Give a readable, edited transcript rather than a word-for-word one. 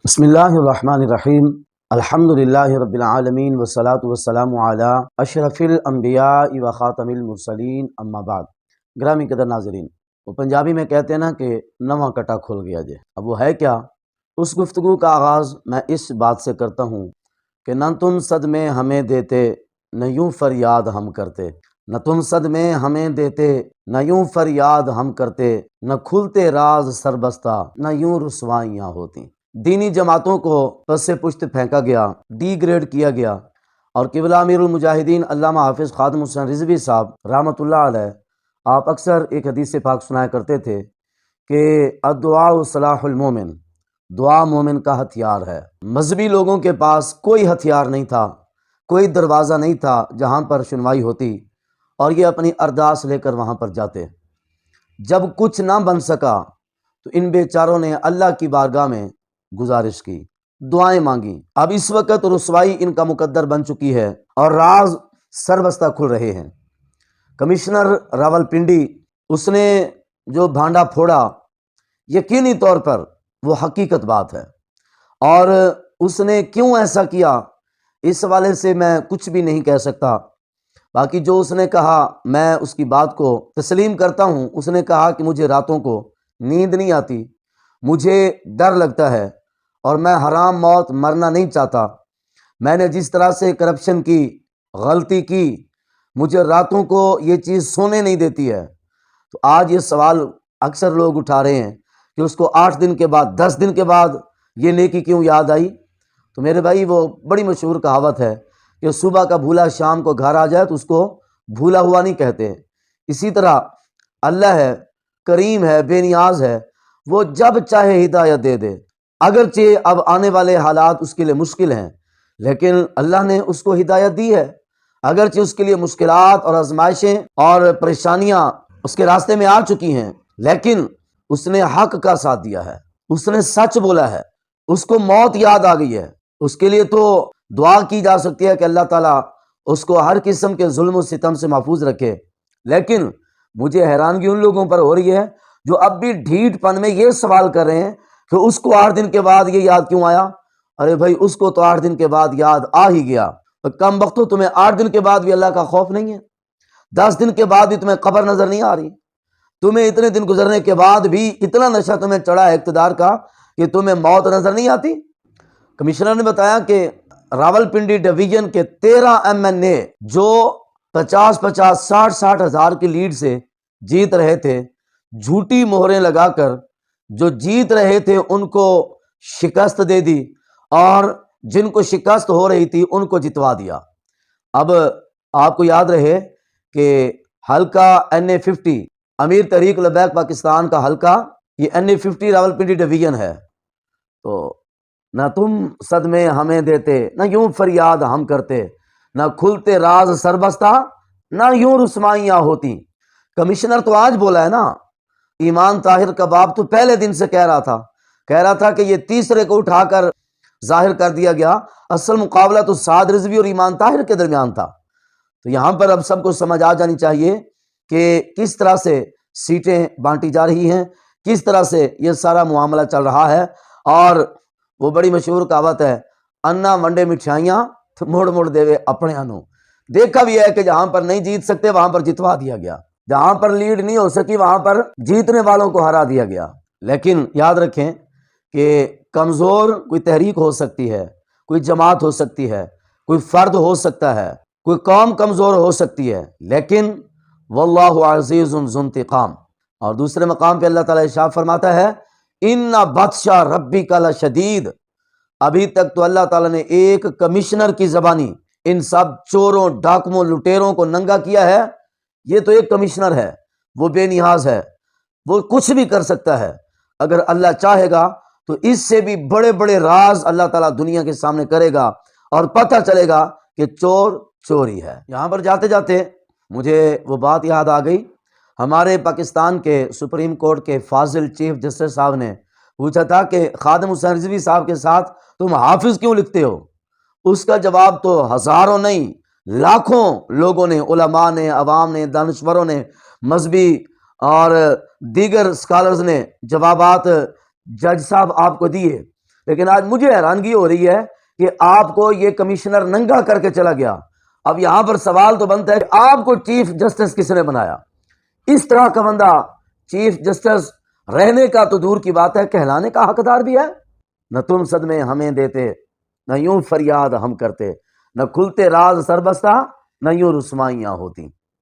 بسم اللہ الرحمن الرحیم الحمدللہ رب العالمین والصلاة والسلام علی اشرف الانبیاء و خاتم المرسلین اما بعد۔ گرامی قدر ناظرین، وہ پنجابی میں کہتے ہیں نا کہ نواں کٹا کھل گیا جے۔ اب وہ ہے کیا؟ اس گفتگو کا آغاز میں اس بات سے کرتا ہوں کہ نہ تم صدمے ہمیں دیتے نہ یوں فریاد ہم کرتے، نہ تم صدمے ہمیں دیتے نہ یوں فریاد ہم کرتے، نہ کھلتے راز سربستہ نہ یوں رسوائیاں ہوتی۔ دینی جماعتوں کو پس پشت پھینکا گیا، ڈی گریڈ کیا گیا، اور قبلہ امیر المجاہدین علامہ حافظ خادم حسین رضوی صاحب رحمۃ اللہ علیہ، آپ اکثر ایک حدیث پاک سنایا کرتے تھے کہ الدعاء صلاح المومن، دعا مومن کا ہتھیار ہے۔ مذہبی لوگوں کے پاس کوئی ہتھیار نہیں تھا، کوئی دروازہ نہیں تھا جہاں پر سنوائی ہوتی، اور یہ اپنی ارداس لے کر وہاں پر جاتے۔ جب کچھ نہ بن سکا تو ان بیچاروں نے اللہ کی بارگاہ میں گزارش کی، دعائیں مانگی۔ اب اس وقت رسوائی ان کا مقدر بن چکی ہے اور راز سربستہ کھل رہے ہیں۔ کمشنر راولپنڈی، اس نے جو بھانڈا پھوڑا، یقینی طور پر وہ حقیقت بات ہے، اور اس نے کیوں ایسا کیا اس حوالے سے میں کچھ بھی نہیں کہہ سکتا۔ باقی جو اس نے کہا میں اس کی بات کو تسلیم کرتا ہوں۔ اس نے کہا کہ مجھے راتوں کو نیند نہیں آتی، مجھے ڈر لگتا ہے، اور میں حرام موت مرنا نہیں چاہتا۔ میں نے جس طرح سے کرپشن کی غلطی کی، مجھے راتوں کو یہ چیز سونے نہیں دیتی ہے۔ تو آج یہ سوال اکثر لوگ اٹھا رہے ہیں کہ اس کو 8 دن کے بعد 10 دن کے بعد یہ نیکی کیوں یاد آئی؟ تو میرے بھائی، وہ بڑی مشہور کہاوت ہے کہ صبح کا بھولا شام کو گھر آ جائے تو اس کو بھولا ہوا نہیں کہتے۔ اسی طرح اللہ ہے، کریم ہے، بے نیاز ہے، وہ جب چاہے ہدایت دے دے۔ اگرچہ اب آنے والے حالات اس کے لیے مشکل ہیں، لیکن اللہ نے اس کو ہدایت دی ہے۔ اگرچہ اس کے لیے مشکلات اور آزمائشیں اور پریشانیاں اس کے راستے میں آ چکی ہیں، لیکن اس نے حق کا ساتھ دیا ہے، اس نے سچ بولا ہے، اس کو موت یاد آ گئی ہے۔ اس کے لیے تو دعا کی جا سکتی ہے کہ اللہ تعالیٰ اس کو ہر قسم کے ظلم و ستم سے محفوظ رکھے۔ لیکن مجھے حیرانگی ان لوگوں پر ہو رہی ہے جو اب بھی ڈھیٹ پن میں یہ سوال کر رہے ہیں کہ اس کو 8 دن کے بعد یہ یاد کیوں آیا؟ ارے بھائی، اس کو تو 8 دن کے بعد یاد آ ہی گیا۔ کم وقتوں، تمہیں 8 دن کے بعد بھی اللہ کا خوف نہیں ہے؟ 10 دن کے بعد بھی تمہیں قبر نظر نہیں آ رہی؟ تمہیں اتنے دن گزرنے کے بعد بھی اتنا نشہ تمہیں چڑھا ہے اقتدار کا کہ تمہیں موت نظر نہیں آتی؟ کمشنر نے بتایا کہ راولپنڈی ڈویژن کے 13 MNA جو 50-50 60-60 ہزار کی لیڈ سے جیت رہے تھے، جھوٹی مہریں لگا کر جو جیت رہے تھے ان کو شکست دے دی، اور جن کو شکست ہو رہی تھی ان کو جتوا دیا۔ اب آپ کو یاد رہے کہ حلقہ NA50 امیر تحریک لبیک پاکستان کا حلقہ، یہ NA50 راولپنڈی ڈویژن ہے۔ تو نہ تم صدمے ہمیں دیتے نہ یوں فریاد ہم کرتے، نہ کھلتے راز سربستہ نہ یوں رسوائیاں ہوتی۔ کمشنر تو آج بولا ہے نا، ایمان طاہر کا باپ تو پہلے دن سے کہہ رہا تھا کہ یہ تیسرے کو اٹھا کر ظاہر کر دیا گیا، اصل مقابلہ تو سعد رضوی اور ایمان طاہر کے درمیان تھا۔ تو یہاں پر اب سب کو سمجھ آ جانی چاہیے کہ کس طرح سے سیٹیں بانٹی جا رہی ہیں، کس طرح سے یہ سارا معاملہ چل رہا ہے۔ اور وہ بڑی مشہور کہاوت ہے، انا ونڈے مٹھائیاں موڑ موڑ دیوے اپنے انو۔ دیکھا بھی ہے کہ جہاں پر نہیں جیت سکتے وہاں پر جتوا دیا گیا، جہاں پر لیڈ نہیں ہو سکی وہاں پر جیتنے والوں کو ہرا دیا گیا۔ لیکن یاد رکھیں کہ کمزور کوئی تحریک ہو سکتی ہے، کوئی جماعت ہو سکتی ہے، کوئی فرد ہو سکتا ہے، کوئی قوم کمزور ہو سکتی ہے، لیکن واللہ عزیز ذو انتقام۔ اور دوسرے مقام پہ اللہ تعالیٰ ارشاد فرماتا ہے، ان بطش ربک لشدید۔ ابھی تک تو اللہ تعالیٰ نے ایک کمشنر کی زبانی ان سب چوروں، ڈاکوؤں، لٹیروں کو ننگا کیا ہے۔ یہ تو ایک کمشنر ہے، وہ بے نیاز ہے، وہ کچھ بھی کر سکتا ہے۔ اگر اللہ چاہے گا تو اس سے بھی بڑے بڑے راز اللہ تعالیٰ دنیا کے سامنے کرے گا، اور پتہ چلے گا کہ چور چوری ہے۔ یہاں پر جاتے جاتے مجھے وہ بات یاد آ گئی، ہمارے پاکستان کے سپریم کورٹ کے فاضل چیف جسٹس صاحب نے پوچھا تھا کہ خادم حسین رضوی صاحب کے ساتھ تم حافظ کیوں لکھتے ہو؟ اس کا جواب تو ہزاروں نہیں لاکھوں لوگوں نے، علماء نے، عوام نے، دانشوروں نے، مذہبی اور دیگر اسکالرز نے جوابات جج صاحب آپ کو دیے، لیکن آج مجھے حیرانگی ہو رہی ہے کہ آپ کو یہ کمشنر ننگا کر کے چلا گیا۔ اب یہاں پر سوال تو بنتا ہے کہ آپ کو چیف جسٹس کس نے بنایا؟ اس طرح کا بندہ چیف جسٹس رہنے کا تو دور کی بات ہے، کہلانے کا حقدار بھی ہے۔ نہ تم صدمے ہمیں دیتے، نہ یوں فریاد ہم کرتے، نہ کھلتے راز سربستہ، نہ یوں رسوائیاں ہوتی۔